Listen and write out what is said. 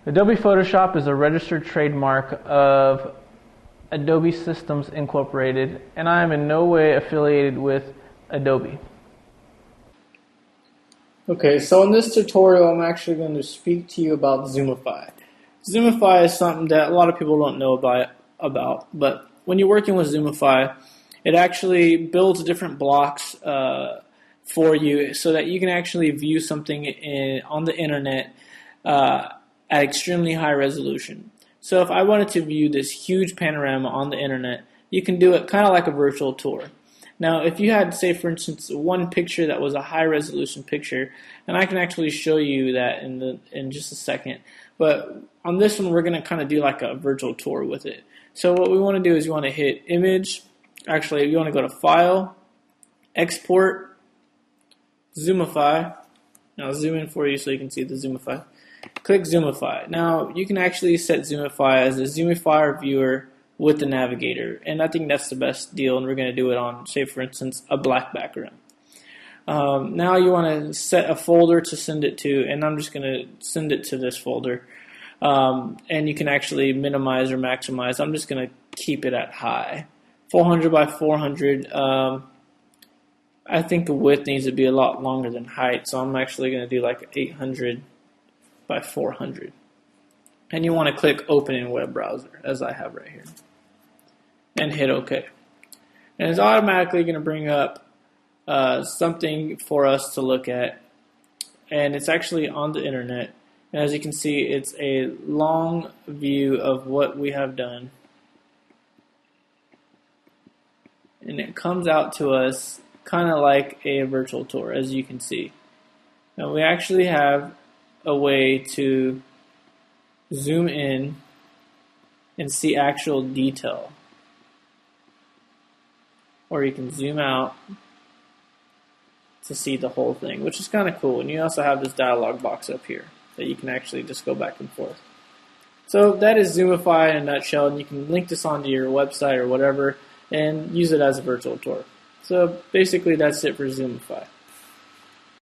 Adobe Photoshop is a registered trademark of Adobe Systems Incorporated, and I am in no way affiliated with Adobe. Okay, so in this tutorial I'm actually going to speak to you about Zoomify. Zoomify is something that a lot of people don't know about, but when you're working with Zoomify, it actually builds different blocks for you so that you can actually view something on the internet at extremely high resolution. So if I wanted to view this huge panorama on the internet, you can do it kind of like a virtual tour. Now, if you had, say, for instance, one picture that was a high-resolution picture, and I can actually show you that in just a second, but on this one, we're going to kind of do like a virtual tour with it. So what we want to do is you want to hit Image. Actually, you want to go to File, Export, Zoomify. Now, I'll zoom in for you so you can see the Zoomify. Click Zoomify. Now, you can actually set Zoomify as a Zoomifier viewer with the navigator, and I think that's the best deal, and we're going to do it on, say, for instance, a black background. Now you want to set a folder to send it to, and I'm just going to send it to this folder, and you can actually minimize or maximize. I'm just going to keep it at high. 400 by 400. I think the width needs to be a lot longer than height, so I'm actually going to do like 800 by 400. And you want to click Open in Web Browser, as I have right here, and hit OK. And it's automatically going to bring up something for us to look at, and it's actually on the internet. And as you can see, it's a long view of what we have done, and it comes out to us kind of like a virtual tour, as you can see. Now we actually have a way to zoom in and see actual detail, or you can zoom out to see the whole thing, which is kind of cool. And you also have this dialog box up here that you can actually just go back and forth. So that is Zoomify in a nutshell, and you can link this onto your website or whatever and use it as a virtual tour. So basically that's it for Zoomify.